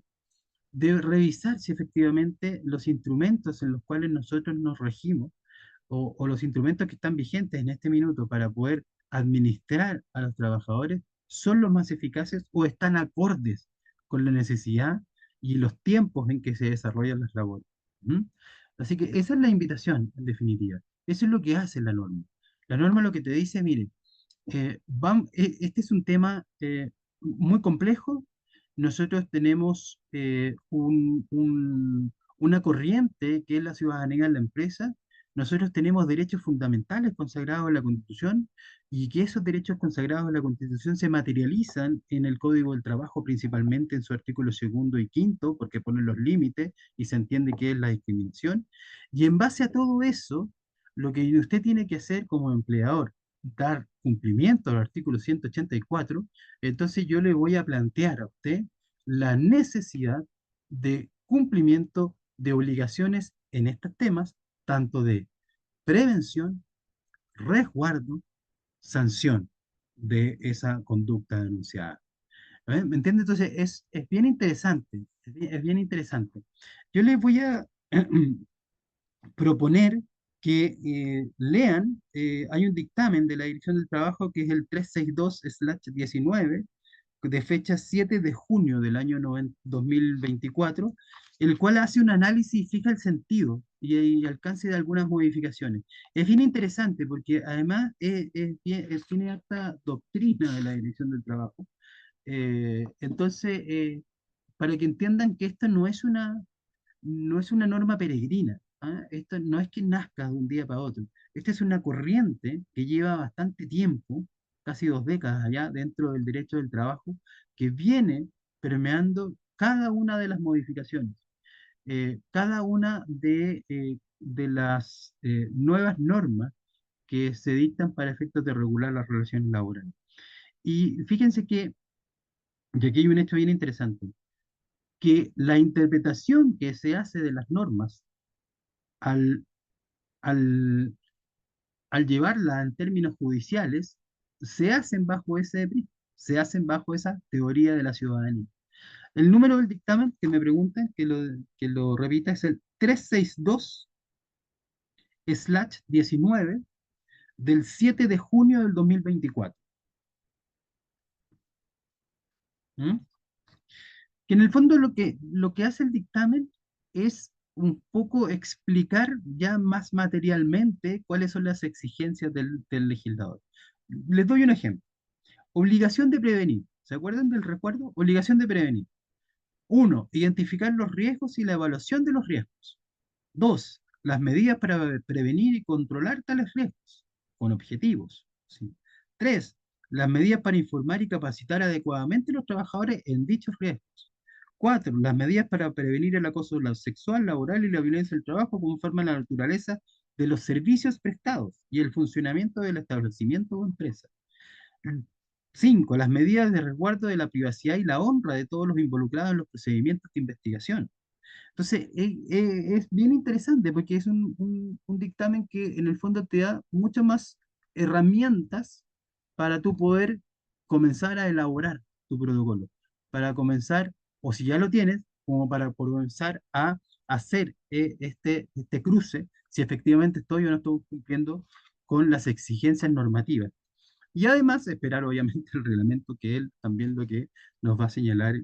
[SPEAKER 1] de revisar si efectivamente los instrumentos en los cuales nosotros nos regimos o los instrumentos que están vigentes en este minuto para poder administrar a los trabajadores son los más eficaces o están acordes con la necesidad y los tiempos en que se desarrollan las labores. ¿Mm? Así que esa es la invitación, en definitiva. Eso es lo que hace la norma. La norma lo que te dice, mire, este es un tema muy complejo. Nosotros tenemos una corriente que es la ciudadanía en la empresa. Nosotros tenemos derechos fundamentales consagrados en la Constitución y que esos derechos consagrados en la Constitución se materializan en el Código del Trabajo, principalmente en su artículo segundo y quinto, porque ponen los límites y se entiende qué es la discriminación. Y en base a todo eso, lo que usted tiene que hacer como empleador dar cumplimiento al artículo 184, entonces yo le voy a plantear a usted la necesidad de cumplimiento de obligaciones en estos temas, tanto de prevención, resguardo, sanción de esa conducta denunciada. ¿Me entiende? Entonces es bien interesante, es bien interesante. Yo les voy a proponer que lean, hay un dictamen de la Dirección del Trabajo que es el 362/19 de fecha 7 de junio del año 2024, el cual hace un análisis y fija el sentido y alcance de algunas modificaciones. Es bien interesante porque además tiene harta doctrina de la Dirección del Trabajo. Entonces, para que entiendan que esta no es una norma peregrina, ¿ah? Esto no es que nazca de un día para otro. Esta es una corriente que lleva bastante tiempo, casi 2 décadas allá, dentro del derecho del trabajo, que viene permeando cada una de las modificaciones, cada una de las nuevas normas que se dictan para efectos de regular las relaciones laborales. Y fíjense que, y aquí hay un hecho bien interesante, que la interpretación que se hace de las normas al, al, al llevarla en términos judiciales, se hacen bajo se hacen bajo esa teoría de la ciudadanía. El número del dictamen que me preguntan, que lo repita, es el 362/19 del 7 de junio del 2024. ¿Mm? Que en el fondo lo que hace el dictamen es un poco explicar ya más materialmente cuáles son las exigencias del legislador. Les doy un ejemplo. Obligación de prevenir. ¿Se acuerdan del recuerdo? Obligación de prevenir. Uno, identificar los riesgos y la evaluación de los riesgos. Dos, las medidas para prevenir y controlar tales riesgos, con objetivos. ¿Sí? Tres, las medidas para informar y capacitar adecuadamente a los trabajadores en dichos riesgos. Cuatro, las medidas para prevenir el acoso sexual, laboral y la violencia del trabajo conforme a la naturaleza de los servicios prestados y el funcionamiento del establecimiento o empresa. Cinco, las medidas de resguardo de la privacidad y la honra de todos los involucrados en los procedimientos de investigación. Entonces, es bien interesante porque es un dictamen que en el fondo te da muchas más herramientas para tú poder comenzar a elaborar tu protocolo, para comenzar, o si ya lo tienes, como para comenzar a hacer este cruce, si efectivamente estoy o no estoy cumpliendo con las exigencias normativas. Y además esperar obviamente el reglamento que él también lo que nos va a señalar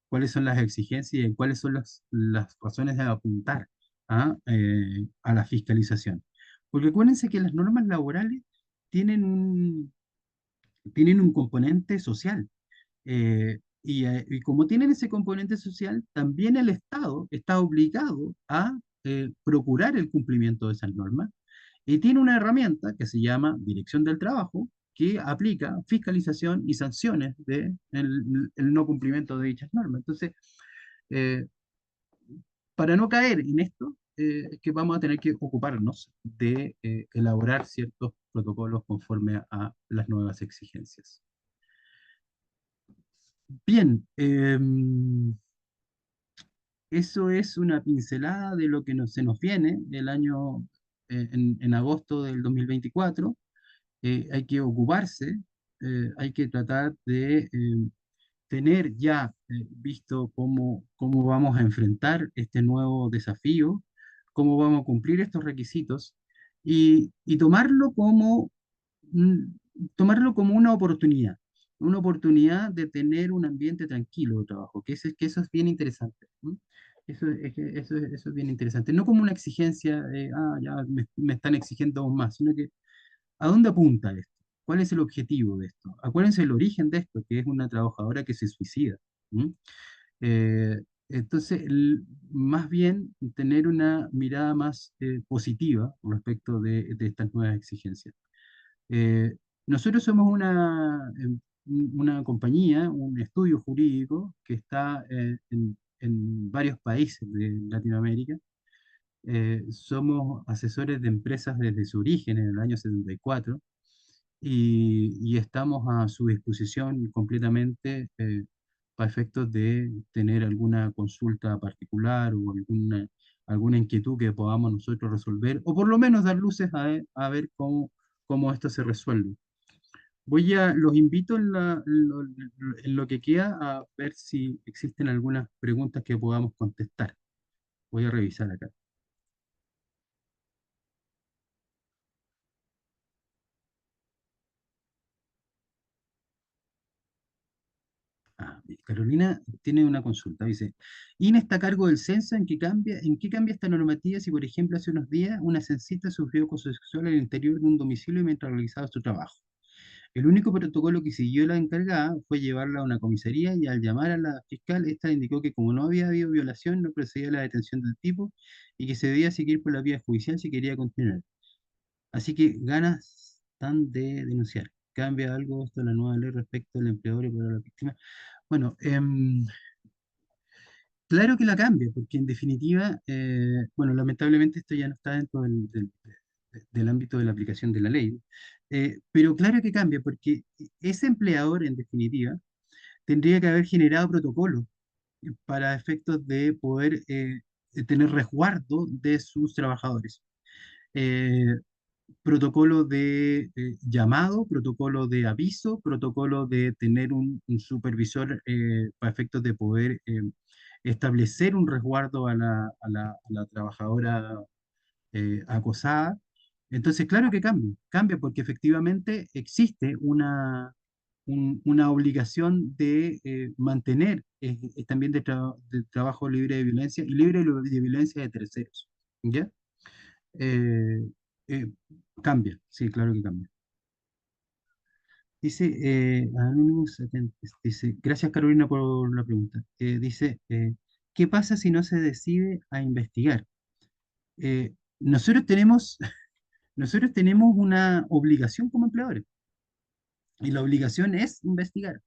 [SPEAKER 1] cuáles son las exigencias y cuáles son las razones de apuntar a la fiscalización. Porque acuérdense que las normas laborales tienen tienen un componente social. Y como tienen ese componente social, también el Estado está obligado a procurar el cumplimiento de esas normas y tiene una herramienta que se llama Dirección del Trabajo, que aplica fiscalización y sanciones de el no cumplimiento de dichas normas. Entonces, eh, para no caer en esto, es que vamos a tener que ocuparnos de elaborar ciertos protocolos conforme a las nuevas exigencias. Bien, eso es una pincelada de lo que se nos viene el año en agosto del 2024. Hay que ocuparse, hay que tratar de tener ya visto cómo vamos a enfrentar este nuevo desafío, cómo vamos a cumplir estos requisitos y mm, tomarlo como una oportunidad de tener un ambiente tranquilo de trabajo, que eso es bien interesante. ¿M? Eso es bien interesante. No como una exigencia de, ya me están exigiendo aún más, sino que ¿a dónde apunta esto? ¿Cuál es el objetivo de esto? Acuérdense el origen de esto, que es una trabajadora que se suicida. ¿M? Entonces, más bien tener una mirada más positiva respecto de estas nuevas exigencias. Eh, Nosotros somos una compañía, un estudio jurídico que está en varios países de Latinoamérica. Somos asesores de empresas desde su origen en el año 74 y estamos a su disposición completamente para efectos de tener alguna consulta particular o alguna inquietud que podamos nosotros resolver, o por lo menos dar luces a ver cómo esto se resuelve. Los invito en lo que queda a ver si existen algunas preguntas que podamos contestar. Voy a revisar acá. Carolina tiene una consulta. Dice, INE está a cargo del censo. ¿En qué cambia esta normativa si, por ejemplo, hace unos días una censista sufrió acoso sexual al interior de un domicilio mientras realizaba su trabajo? El único protocolo que siguió la encargada fue llevarla a una comisaría y al llamar a la fiscal, esta indicó que como no había habido violación, no procedía a la detención del tipo y que se debía seguir por la vía judicial si quería continuar. Así que ganas tan de denunciar. ¿Cambia algo esto en la nueva ley respecto al empleador y para la víctima? Bueno, claro que la cambia, porque en definitiva, bueno, lamentablemente esto ya no está dentro del ámbito de la aplicación de la ley, pero claro que cambia, porque ese empleador, en definitiva, tendría que haber generado protocolos para efectos de poder tener resguardo de sus trabajadores. Eh, Protocolo de llamado, protocolo de aviso, protocolo de tener un supervisor para efectos de poder establecer un resguardo a la trabajadora acosada. Entonces, claro que cambia porque efectivamente existe una obligación de mantener también de trabajo libre de violencia y libre de violencia de terceros. ¿Ya? Eh, eh, Cambia, sí, claro que cambia. Dice, Anonymous 70, dice, gracias Carolina por la pregunta. Dice, ¿qué pasa si no se decide a investigar? Eh, nosotros tenemos, nosotros tenemos una obligación como empleadores y la obligación es investigar.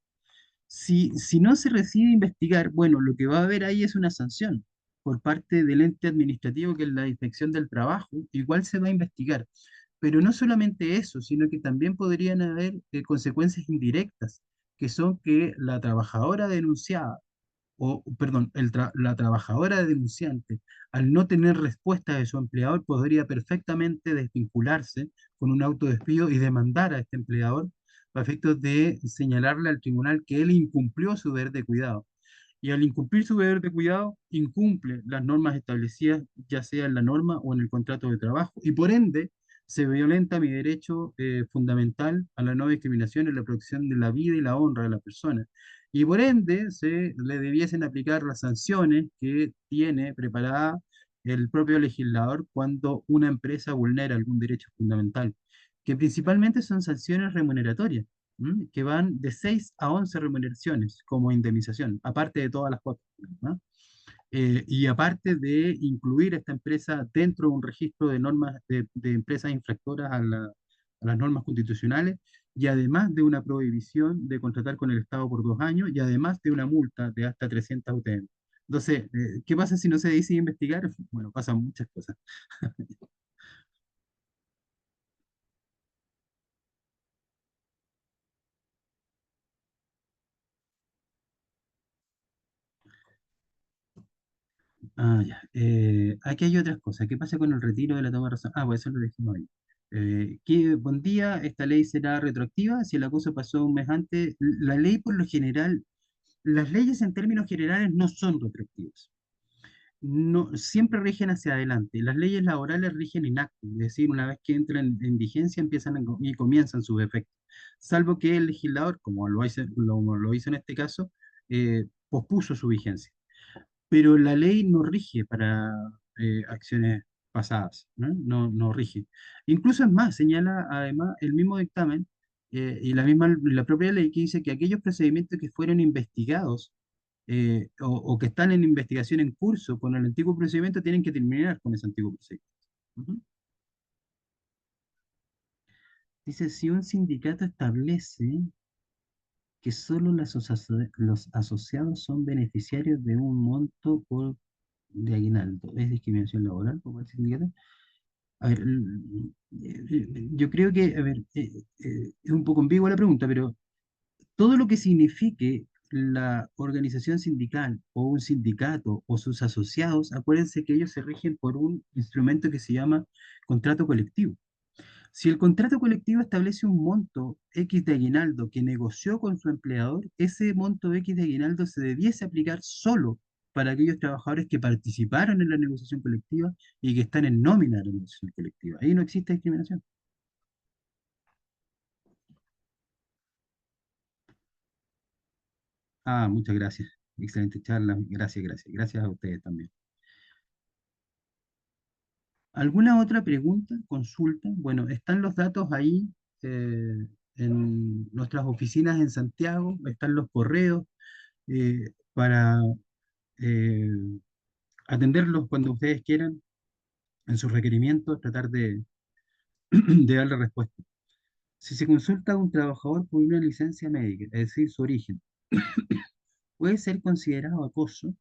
[SPEAKER 1] Si no se decide investigar, bueno, lo que va a haber ahí es una sanción por parte del ente administrativo que es la Inspección del Trabajo, igual se va a investigar. Pero no solamente eso, sino que también podrían haber consecuencias indirectas, que son que la trabajadora denunciada, o perdón, la trabajadora denunciante, al no tener respuesta de su empleador, podría perfectamente desvincularse con un autodespido y demandar a este empleador a efectos de señalarle al tribunal que él incumplió su deber de cuidado. Y al incumplir su deber de cuidado, incumple las normas establecidas, ya sea en la norma o en el contrato de trabajo, y por ende se violenta mi derecho fundamental a la no discriminación en la protección de la vida y la honra de la persona. Y por ende se le debiesen aplicar las sanciones que tiene preparada el propio legislador cuando una empresa vulnera algún derecho fundamental, que principalmente son sanciones remuneratorias. Que van de 6 a 11 remuneraciones como indemnización, aparte de todas las cuotas, ¿no? Y aparte de incluir esta empresa dentro de un registro de normas de empresas infractoras a las normas constitucionales, y además de una prohibición de contratar con el Estado por 2 años, y además de una multa de hasta 300 UTM. Entonces, ¿qué pasa si no se decide investigar? Bueno, pasan muchas cosas. Ya. Aquí hay otras cosas. ¿Qué pasa con el retiro de la toma de razón? Pues eso lo dijimos ahí. Buen día, esta ley será retroactiva si el acoso pasó un mes antes. La ley, por lo general, las leyes en términos generales no son retroactivas. No, siempre rigen hacia adelante. Las leyes laborales rigen in acto, es decir, una vez que entran en vigencia empiezan y comienzan sus efectos. Salvo que el legislador, como lo hizo en este caso, pospuso su vigencia, pero la ley no rige para acciones pasadas, ¿no? No rige. Incluso es más, señala además el mismo dictamen la propia ley que dice que aquellos procedimientos que fueron investigados o que están en investigación en curso con el antiguo procedimiento tienen que terminar con ese antiguo procedimiento. Ujú. Dice, si un sindicato establece que solo los asociados son beneficiarios de un monto de aguinaldo, ¿es discriminación laboral por parte del sindicato? A ver, yo creo que, a ver, es un poco ambigua la pregunta, pero todo lo que signifique la organización sindical o un sindicato o sus asociados, acuérdense que ellos se rigen por un instrumento que se llama contrato colectivo. Si el contrato colectivo establece un monto X de aguinaldo que negoció con su empleador, ese monto X de aguinaldo se debiese aplicar solo para aquellos trabajadores que participaron en la negociación colectiva y que están en nómina de la negociación colectiva. Ahí no existe discriminación. Ah, muchas gracias. Excelente charla. Gracias, gracias. Gracias a ustedes también. ¿Alguna otra pregunta, consulta? Bueno, están los datos ahí en nuestras oficinas en Santiago, están los correos para eh, atenderlos cuando ustedes quieran en sus requerimientos, tratar de darle respuesta. Si se consulta a un trabajador por una licencia médica, es decir, su origen, puede ser considerado acoso.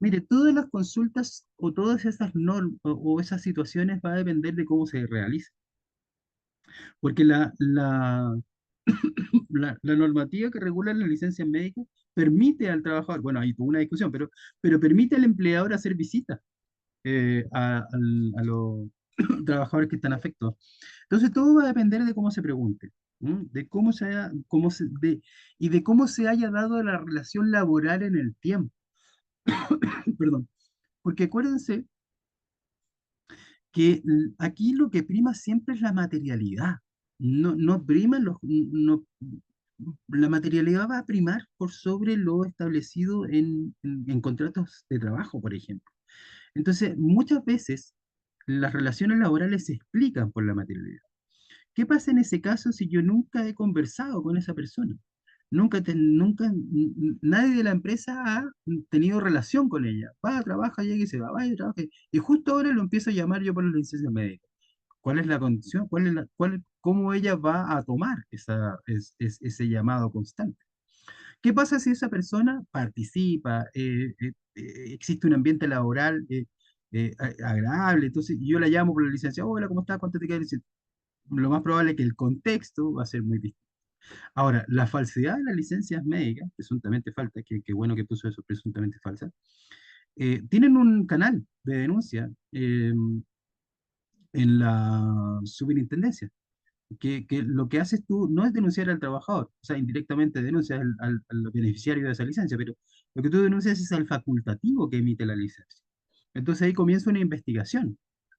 [SPEAKER 1] Mire, todas las consultas o todas esas normas o esas situaciones va a depender de cómo se realice. Porque la normativa que regula las licencias médicas permite al trabajador, bueno, ahí tuvo una discusión, pero permite al empleador hacer visitas a los trabajadores que están afectados. Entonces, todo va a depender de cómo se pregunte, ¿m? De cómo se haya, y de cómo se haya dado la relación laboral en el tiempo. Perdón. Porque acuérdense que aquí lo que prima siempre es la materialidad. No prima la materialidad va a primar por sobre lo establecido en contratos de trabajo, por ejemplo. Entonces, muchas veces las relaciones laborales se explican por la materialidad. ¿Qué pasa en ese caso si yo nunca he conversado con esa persona? Nadie de la empresa ha tenido relación con ella. Va, trabaja, llega y se va, va y trabaja. Y justo ahora lo empiezo a llamar yo por la licencia médica. ¿Cuál es la condición? ¿Cómo ella va a tomar ese llamado constante? ¿Qué pasa si esa persona participa, existe un ambiente laboral agradable? Entonces yo la llamo por la licencia, hola, ¿cómo estás? ¿Cuánto te queda? Lo más probable es que el contexto va a ser muy distinto. Ahora, la falsedad de las licencias médicas, presuntamente falsas, que bueno que puso eso, presuntamente falsas, tienen un canal de denuncia en la superintendencia, que lo que haces tú no es denunciar al trabajador, o sea, indirectamente denuncias al beneficiario de esa licencia, pero lo que tú denuncias es al facultativo que emite la licencia. Entonces ahí comienza una investigación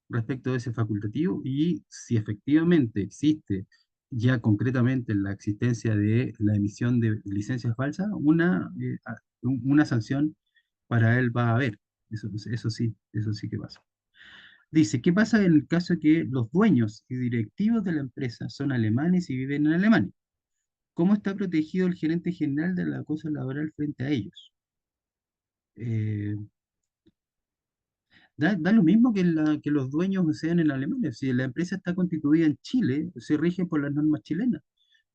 [SPEAKER 1] respecto de ese facultativo y si efectivamente existe ya concretamente la existencia de la emisión de licencias falsas, una sanción para él va a haber. Eso sí que pasa. Dice, ¿qué pasa en el caso que los dueños y directivos de la empresa son alemanes y viven en Alemania? ¿Cómo está protegido el gerente general del acoso laboral frente a ellos? Eh, da lo mismo que los dueños sean en Alemania. Si la empresa está constituida en Chile, se rige por las normas chilenas.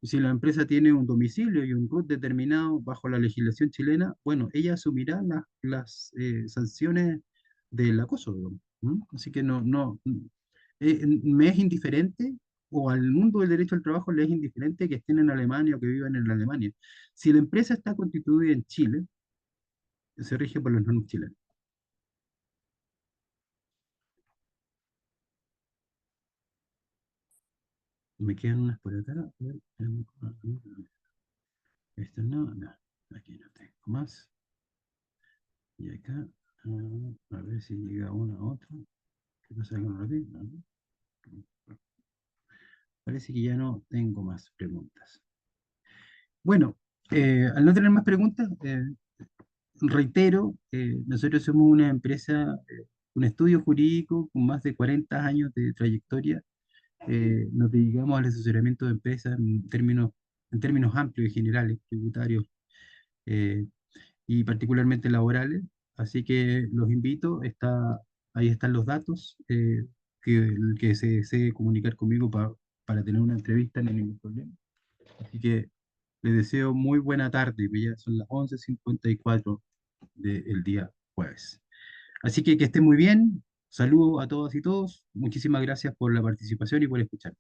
[SPEAKER 1] Si la empresa tiene un domicilio y un RUT determinado bajo la legislación chilena, bueno, ella asumirá las sanciones del acoso, digamos, ¿no? Así que me es indiferente, o al mundo del derecho al trabajo le es indiferente que estén en Alemania o que vivan en Alemania. Si la empresa está constituida en Chile, se rige por las normas chilenas. Me quedan unas por acá. A ver, esta no, aquí no tengo más. Y acá, a ver si llega una a otra. ¿Qué pasa con Rodri? No, no. Parece que ya no tengo más preguntas. Bueno, al no tener más preguntas, reitero, nosotros somos una empresa, un estudio jurídico con más de 40 años de trayectoria. Nos dedicamos al asesoramiento de empresas en términos amplios y generales, tributarios eh, y particularmente laborales. Así que los invito, ahí están los datos, que el que se desee comunicar conmigo para tener una entrevista, no hay ningún problema. Así que les deseo muy buena tarde, que ya son las 11:54 del día jueves. Así que estén muy bien. Saludos a todas y todos. Muchísimas gracias por la participación y por escuchar.